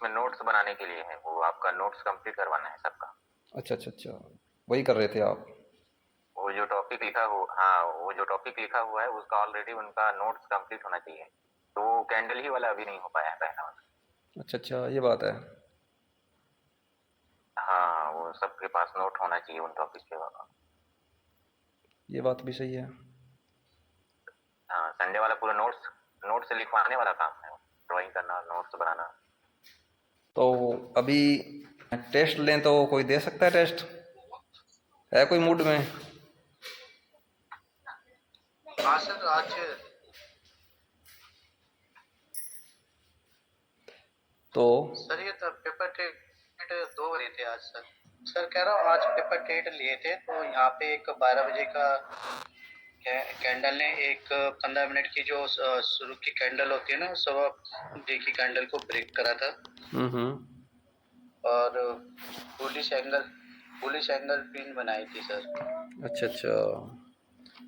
उसमें नोट्स बनाने के लिए है, वो आपका नोट्स कंप्लीट करवाना है सबका। अच्छा अच्छा अच्छा, वही कर रहे थे आप? वो जो टॉपिक लिखा हुआ, हाँ वो जो टॉपिक लिखा हुआ है उसका ऑलरेडी उनका नोट्स कंप्लीट होना चाहिए। तो वो कैंडल ही वाला अभी नहीं हो पाया है पहला वाला। अच्छा अच्छा, ये बात है। हाँ वो सबके पास नोट होना चाहिए उन टॉपिक पे। ये बात भी सही है। हाँ संडे वाला पूरा नोट्स, नोट से लिखवाने वाला काम है, ड्राइंग करना, नोट्स बनाना। तो अभी टेस्ट लें तो कोई दे सकता है टेस्ट? है कोई मूड में? हाँ सर, आज तो सर ये तो पेपर टेट 2 बजे थे आज सर। सर कह रहा हूँ आज पेपर टेट लिए थे, तो यहाँ पे एक 12 बजे का कैंडल ने एक 15 मिनट की जो शुरू की कैंडल होती है ना, सुबह डे की कैंडल को ब्रेक करा था। और बुलिश एंगल पिन बनाई थी सर। अच्छा अच्छा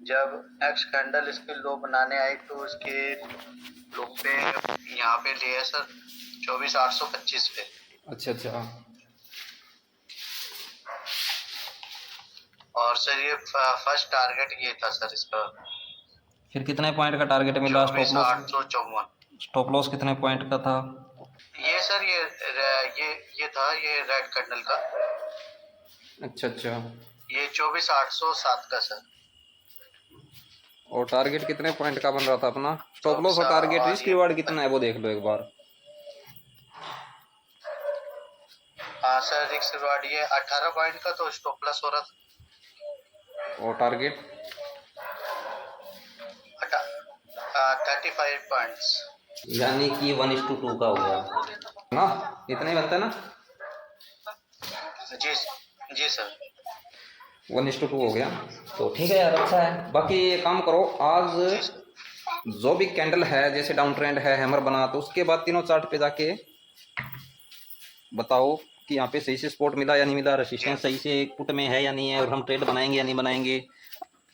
जब नेक्स्ट कैंडल इसकी लो बनाने आई तो उसके लो पे यहाँ पे लिया सर 24,825 पे। अच्छा अच्छा। और सर ये फर्स्ट टारगेट ये था सर इसका फिर कितने पॉइंट का टारगेट मिला? स्टॉप चौबीस लॉस? आठ सौ चौवन स्टॉप लॉस कितने पॉइंट का था? ये सर ये था ये रेड कैंडल का। अच्छा अच्छा। ये 24,807 का सर। और टारगेट कितने पॉइंट का बन रहा था अपना? स्टॉप लॉस 24 और टारगेट और रिस्क ये रिवार्ड कितना है वो देख लो एक बार। हाँ सर, रिस्क रिवार्ड ये 18 पॉइंट का तो स्टॉप लॉस हो रहा था। और टारगेट? 35 पॉइंट्स। यानी कि 1:2 का हो गया ना? इतना ही बनता है ना? जी जी सर। 1:2 हो गया तो ठीक है यार, अच्छा है। बाकी ये काम करो, आज जी सर। जो भी कैंडल है, जैसे डाउन ट्रेंड है, हैमर बना, तो उसके बाद तीनों चार्ट पे जाके बताओ कि यहाँ पे सही से सपोर्ट मिला या नहीं मिला, जी रेसिस्टेंस सही से पुट में है या नहीं है, और हम ट्रेड बनाएंगे या नहीं बनाएंगे,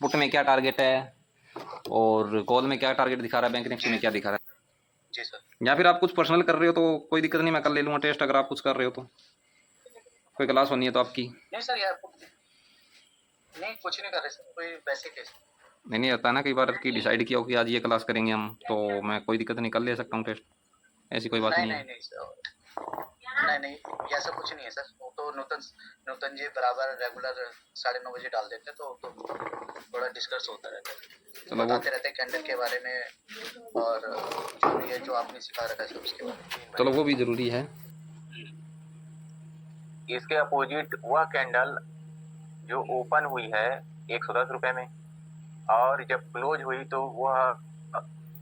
पुट में क्या टारगेट है और कॉल में क्या टारगेट दिखा रहा है, बैंक निफ्टी जी में क्या दिखा रहा जी सर। है। या फिर आप कुछ पर्सनल कर रहे हो तो कोई दिक्कत नहीं, मैं कर ले लूँगा टेस्ट, अगर आप कुछ कर रहे हो तो। कोई क्लास होनी है तो आपकी? नहीं सर यार, नहीं कुछ नहीं कर रहे सर, कोई वैसे केस। नहीं नहीं, होता है ना कई बार कि डिसाइड किया हो कि आज ये क्लास करेंगे हम, तो मैं कोई दिक्कत नहीं, कर ले सकता हूँ टेस्ट, ऐसी कोई बात नहीं नहीं नहीं है। नहीं सर, नहीं नहीं ऐसा कुछ नहीं है सर। वो तो नूतन जी बराबर रेगुलर 9:30 बजे डाल देते, तो थोड़ा डिस्कस होता रहता है, चलो वो, बताते रहते हैं कैंडल के बारे में, और जो भी है जो आपने सिखा रखा है उसके बारे में। चलो वो भी जरूरी है। इसके अपोजिट वह कैंडल जो ओपन हुई है 110 रुपए में, और जब क्लोज हुई तो वह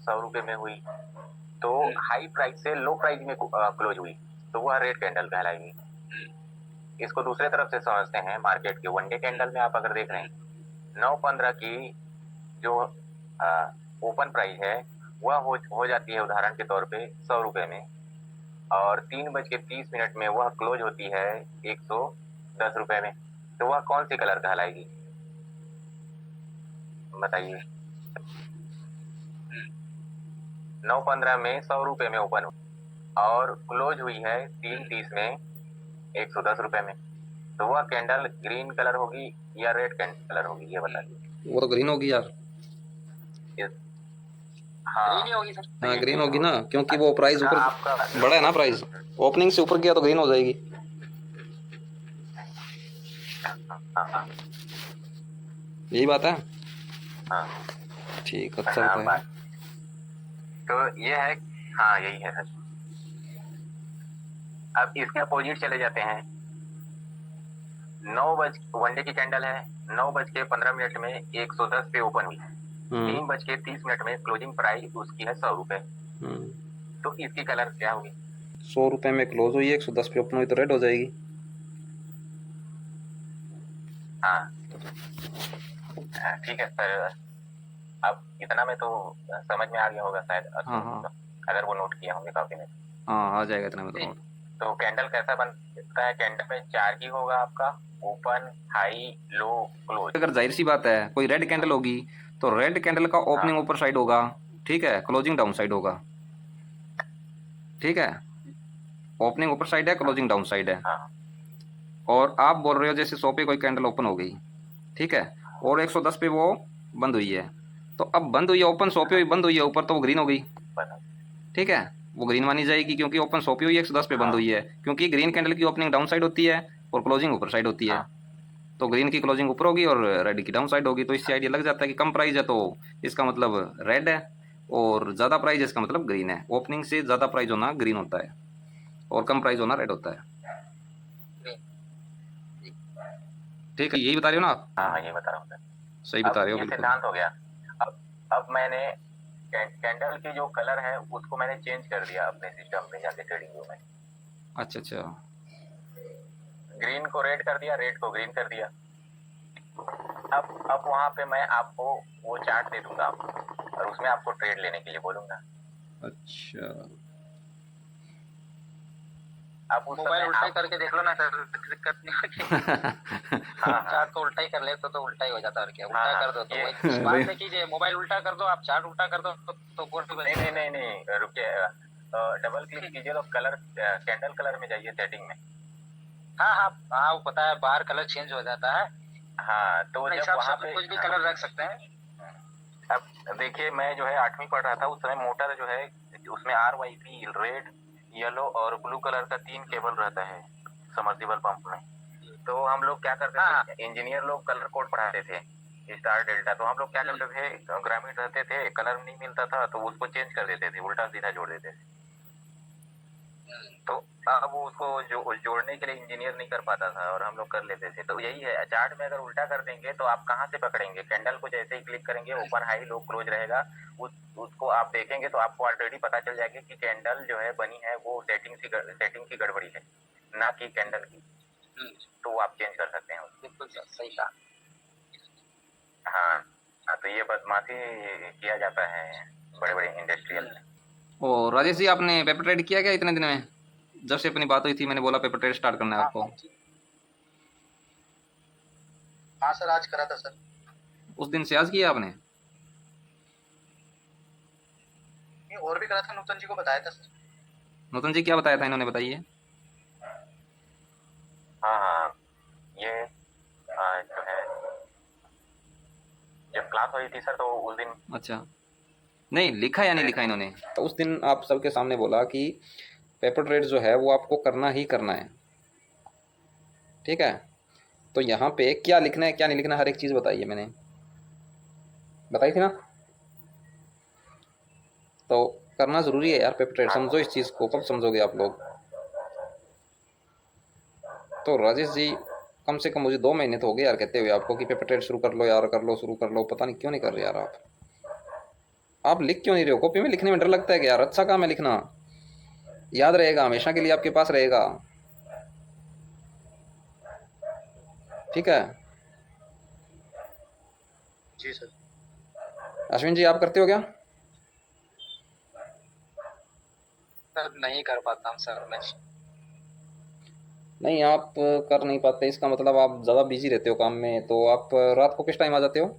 100 रुपए में हुई, तो हाई प्राइस से लो प्राइस में क्लोज हुई, तो वह रेड कैंडल कहलाएगी। इसको दूसरे तरफ से समझते हैं, मार्केट के वनडे कैंडल में आप अगर देख रहे हैं 9:15 की जो ओपन प्राइस है वह हो जाती है उदाहरण के तौर पे 100 रुपए में, और 3:30 में वह क्लोज होती है 110 रुपए में, तो वह कौन सी कलर कहलाएगी बताइए? 9:15 में 100 रुपए में ओपन हुई और क्लोज हुई है 3:30 में 110 रुपए में, तो वह कैंडल ग्रीन कलर होगी या रेड कलर होगी, ये बताइए। वो तो ग्रीन होगी यार। हाँ ग्रीन होगी सर। हाँ ग्रीन होगी ना, क्योंकि वो प्राइस अच्छा, ऊपर आपका बड़ा है ना, प्राइस ओपनिंग से ऊपर गया तो ग्रीन हो जाएगी। हाँ यही बात है। हाँ ठीक, अच्छा हाँ बताया। तो ये है, हाँ यही है सर। अब इसके अपोजिट चले जाते हैं। 9 बज वनडे की कैंडल है, 9:15 में 110 पे ओपन हुई, 3:30 में क्लोजिंग प्राइस उसकी है 100 रुपए, तो इसकी कलर क्या होगी? 100 रुपए में क्लोज हुई, 110 पे ओपन हुई, तो रेड हो जाएगी। हाँ ठीक है सर, अब इतना में तो समझ में आ गया होगा शायद, हाँ हाँ अगर वो नोट किया होंगे काफी में। हाँ, आ जाएगा इतना में तो नोट। तो कैंडल कैसा बन सकता है? कैंडल में 4 ही होगा आपका, ओपन, हाई, लो, क्लोज। अगर जाहिर सी बात है कोई रेड कैंडल होगी तो रेड कैंडल का ओपनिंग ऊपर साइड होगा, ठीक है, क्लोजिंग डाउन साइड होगा, ठीक है। ओपनिंग ऊपर साइड है, क्लोजिंग डाउन साइड है। हाँ और आप बोल रहे हो जैसे 100 पे कोई कैंडल ओपन हो गई, ठीक है, और 110 पे वो बंद हुई है, तो अब बंद हुई है ओपन 100 पे हुई बंद हुई है ऊपर, तो वो ग्रीन हो गई, बना। ठीक है, वो ग्रीन मानी जाएगी क्योंकि ओपन 100 पे हुई 110 पे बंद हाँ हुई है, क्योंकि ग्रीन कैंडल की ओपनिंग डाउन साइड होती है और क्लोजिंग ऊपर साइड होती है। हाँ तो ग्रीन की क्लोजिंग ऊपर होगी और रेड की डाउन साइड होगी, तो इससे आइडिया लग जाता है कि कम प्राइस है तो इसका मतलब रेड है, और ज़्यादा प्राइस है इसका मतलब ग्रीन है। ओपनिंग से ज़्यादा प्राइस होना ग्रीन होता है और कम प्राइस होना रेड होता है, ठीक है, यही बता रहे हो ना आप? हाँ ये बता रहा हूँ सर। सही अब बता रहे हो ये बिल्कुल। सिद्धांत हो गया। अब मैंने कैंडल की जो कलर है उसको मैंने चेंज कर दिया अपने सिस्टम में जाके ट्रेडिंग व्यू में। अच्छा अच्छा, ग्रीन को रेड कर दिया, रेड को ग्रीन कर दिया। अब वहां पे मैं आपको वो चार्ट दे दूंगा और उसमें आपको ट्रेड लेने के लिए बोलूंगा। अच्छा, आप उस मोबाइल समय उल्टा ही आप करके देख लो ना सर, दिक्कत नहीं होगी। हाँ चार्ट तो उल्टा ही कर ले तो उल्टा ही हो जाता है, और क्या उल्टा हाँ कर दो तो ये वही इस बात में कीजिए, मोबाइल उल्टा कर दो, आप चार्ट उल्टा कर दो तो पॉसिबल नहीं नहीं नहीं नहीं रुकिए, डबल क्लिक कीजिए तो कलर कैंडल कलर में जाइए सेटिंग में। हाँ हाँ हाँ, वो पता है बाहर कलर चेंज हो जाता है, हाँ तो अपने जब हिसाब वहां से पे कुछ भी कलर रख सकते हैं। अब देखिए, मैं जो है 8वीं पढ़ रहा था उस समय, मोटर जो है उसमें RYP रेड, येलो और ब्लू कलर का 3 केबल रहता है समर्सिबल पंप में। तो हम लोग क्या करते हाँ थे, इंजीनियर लोग कलर कोड पढ़ाते थे स्टार डेल्टा, तो हम लोग क्या करते थे, ग्रामीण रहते थे, कलर नहीं मिलता था तो उसको चेंज कर देते थे, उल्टा सीधा जोड़ देते थे। तो अब उसको जोड़ने के लिए इंजीनियर नहीं कर पाता था और हम लोग कर लेते थे। तो यही है, चार्ट में अगर उल्टा कर देंगे तो आप कहाँ से पकड़ेंगे? कैंडल को जैसे ही क्लिक करेंगे ओपन हाई लो क्लोज रहेगा, उसको आप देखेंगे तो आपको ऑलरेडी पता चल जाएगा कि कैंडल जो है बनी है वो सेटिंग की गड़बड़ी है, ना कि कैंडल की। तो वो आप चेंज कर सकते हैं उसको। बिल्कुल सर, सही कहा। हाँ हाँ, तो ये बदमाशी किया जाता है बड़े बड़े इंडस्ट्रियल में। और राजेश जी आपने पेपर ट्रेड किया क्या इतने दिन में? जब से अपनी बात हुई थी मैंने बोला पेपर ट्रेड स्टार्ट करना है आपको। हाँ सर, आज करा था सर। उस दिन से आज किया आपने? नहीं, और भी करा था, नूतन जी को बताया था सर। नूतन जी क्या बताया था इन्होंने, बताइए। हाँ हाँ, ये जो है जब क्लास हुई थी सर तो उस दिन। अच्छा, नहीं लिखा या नहीं लिखा इन्होंने? तो उस दिन आप सबके सामने बोला कि पेपर ट्रेड जो है वो आपको करना ही करना है, ठीक है। तो यहाँ पे क्या लिखना है क्या नहीं लिखना हर एक चीज़ बताइए, मैंने बताई थी ना। तो करना ज़रूरी है यार पेपर ट्रेड, समझो इस चीज़ को, कब समझोगे आप लोग। तो राजेश जी कम से कम मुझे 2 महीने तो हो गए यार कहते हुए आपको कि पेपर ट्रेड शुरू कर लो यार, कर लो, शुरू कर लो, पता नहीं क्यों नहीं कर रहे यार आप लिख क्यों नहीं रहे हो? कॉपी में लिखने में डर लगता है कि यार अच्छा काम है लिखना, याद रहेगा हमेशा के लिए आपके पास रहेगा, ठीक है। जी सर। अश्विन जी आप करते हो क्या? सर नहीं कर पाता हूँ सर मैं। नहीं आप कर नहीं पाते इसका मतलब आप ज़्यादा बिजी रहते हो काम में, तो आप रात को किस टाइम आ जाते हो?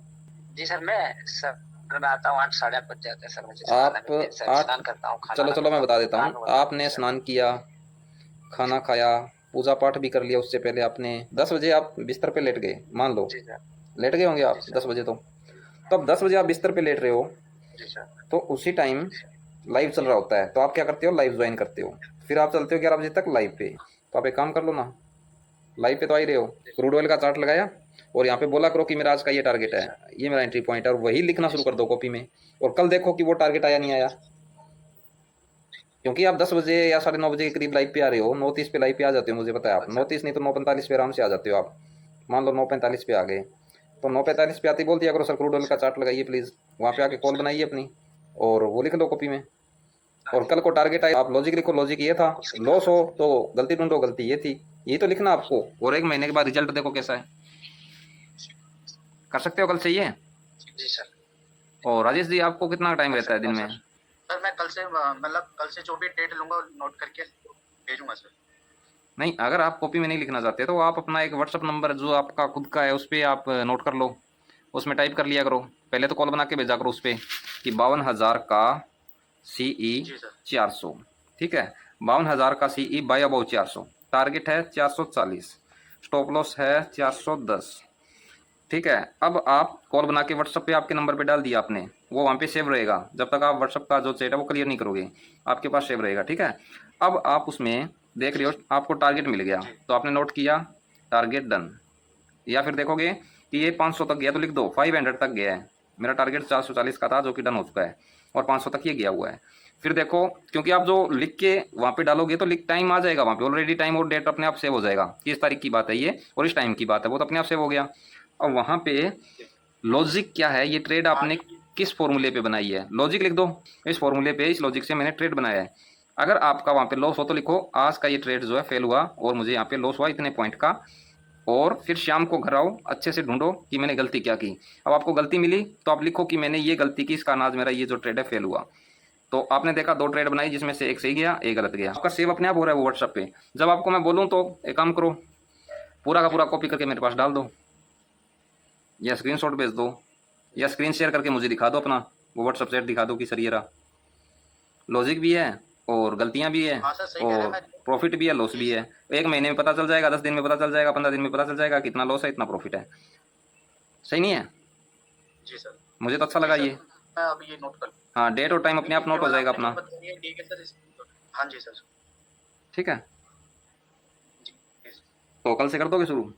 जी सर, मैं आता हूँ 8 साढ़े 8 बज जाते हैं सर मुझे आप आने में, सर 8, स्नान करता हूँ, खाना चलो मैं बता देता हूँ, आपने सर। स्नान किया, खाना खाया, पूजा पाठ भी कर लिया, उससे पहले आपने 10 बजे आप बिस्तर पे लेट गए, मान लो जी सर। लेट गए होंगे आप 10 बजे, तो अब 10 बजे आप बिस्तर पे लेट रहे हो, जी सर। तो उसी टाइम लाइव चल रहा होता है, तो आप क्या करते हो, लाइव ज्वाइन करते हो, फिर आप चलते हो 11 बजे तक लाइव पे। तो आप एक काम कर लो ना, लाइव पे तो आ ही रहे हो, क्रूड ऑयल का चार्ट लगाया और यहाँ पे बोला करो कि मेरा आज का ये टारगेट है, ये मेरा एंट्री पॉइंट है, और वही लिखना शुरू कर दो कॉपी में, और कल देखो कि वो टारगेट आया नहीं आया। क्योंकि आप 10 बजे या 9:30 बजे के करीब लाइव पे आ रहे हो, 9:30 पे लाइव पे आ जाते हो, मुझे पता है आप 9:30 नहीं तो 9:45 पे आराम से आ जाते हो आप, मान लो 9:45 पे आ गए, तो 9:45 पे आते ही बोल दिया करो सर क्रूड ऑयल का चार्ट लगाइए प्लीज़, वहाँ पे आके कॉल बनाइए अपनी और वो लिख लो कॉपी में, और कल को टारगेट आए आप लॉजिक लिखो, लॉजिक ये था, लॉस हो तो गलती ढूंढो, गलती ये थी, ये तो लिखना आपको, और 1 महीने के बाद रिजल्ट देखो कैसा है, कर सकते हो कल से ये। जी सर। और राजेश जी आपको कितना टाइम रहता है दिन में? सर मैं कल से मतलब कल से जो भी डेट लूंगा नोट करके भेजूंगा सर। नहीं, अगर आप कॉपी में नहीं लिखना चाहते तो आप अपना एक व्हाट्सअप नंबर जो आपका खुद का है उस पर आप नोट कर लो, उसमें टाइप कर लिया करो, पहले तो कॉल बना के भेजा करो उस पर कि 52,000 का CE 400, ठीक है। 52,000 का CE बाय अबाउ 400, टारगेट है 440, स्टॉप लॉस है 410। ठीक है, अब आप कॉल बना के व्हाट्सअप पे आपके नंबर पे डाल दिया आपने, वो वहाँ पे सेव रहेगा जब तक आप व्हाट्सअप का जो चैट है वो क्लियर नहीं करोगे, आपके पास सेव रहेगा। ठीक है, अब आप उसमें देख रहे हो आपको टारगेट मिल गया, तो आपने नोट किया टारगेट डन, या फिर देखोगे कि ये 500 तक गया तो लिख दो 500 तक गया है, मेरा टारगेट 440 का था जो कि डन हो चुका है और 500 तक ये गया हुआ है। फिर देखो, क्योंकि आप जो लिख के वहाँ पे डालोगे तो लिख टाइम आ जाएगा वहाँ पे, ऑलरेडी टाइम और डेट अपने आप सेव हो जाएगा, किस तारीख की बात है ये और इस टाइम की बात है, वो तो अपने आप सेव हो गया। और वहाँ पे लॉजिक क्या है, ये ट्रेड आपने किस फॉर्मूले पे बनाई है, लॉजिक लिख दो, इस फॉर्मूले पे इस लॉजिक से मैंने ट्रेड बनाया है। अगर आपका वहाँ पे लॉस हो तो लिखो आज का ये ट्रेड जो है फेल हुआ और मुझे यहाँ पे लॉस हुआ इतने पॉइंट का, और फिर शाम को घर आओ अच्छे से ढूंढो कि मैंने गलती क्या की। अब आपको गलती मिली तो आप लिखो कि मैंने ये गलती की, इस कारण आज मेरा ये जो ट्रेड है फेल हुआ। तो आपने देखा 2 ट्रेड बनाई जिसमें से एक सही गया एक गलत गया, आपका सेव अपने आप हो रहा है वो व्हाट्सएप पे। जब आपको मैं बोलूँ तो एक काम करो, पूरा का पूरा कॉपी करके मेरे पास डाल दो या स्क्रीनशॉट भेज दो या स्क्रीन शेयर करके मुझे दिखा दो अपना वो व्हाट्सएप चैट दिखा दो कि सर ये रहा, लॉजिक भी है और गलतियां भी है हाँ सर, सही कह रहे हैं। और प्रॉफिट भी है लॉस भी है। 1 महीने में पता चल जाएगा, 10 दिन में पता चल जाएगा, 15 दिन में पता चल जाएगा कितना लॉस है इतना प्रॉफिट है। सही नहीं है? जी सर, मुझे तो अच्छा लगा जी सर, ये। मैं अब ये नोट कर, हाँ, डेट और टाइम अपने आप नोट हो जाएगा अपना। बताइए, ठीक है सर, हाँ जी सर, ठीक है, जी सर, तो कल से कर दोगे शुरू?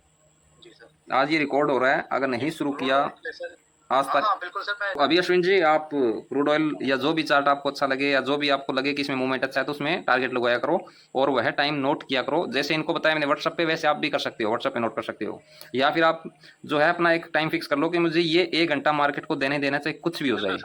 जी सर। आज ये रिकॉर्ड हो रहा है, अगर नहीं शुरू किया सर, आज हाँ तक। हाँ बिल्कुल सर, मैं अभी अश्विन जी आप क्रूड ऑयल या जो भी चार्ट आपको अच्छा लगे या जो भी आपको लगे कि इसमें मूवमेंट अच्छा है तो उसमें टारगेट लगाया करो और वह टाइम नोट किया करो। जैसे इनको बताया मैंने व्हाट्सएप पे, वैसे आप भी कर सकते हो, व्हाट्सएप पे नोट कर सकते हो, या फिर आप जो है अपना एक टाइम फिक्स कर लो कि मुझे ये 1 घंटा मार्केट को देना चाहिए, कुछ भी हो जाए।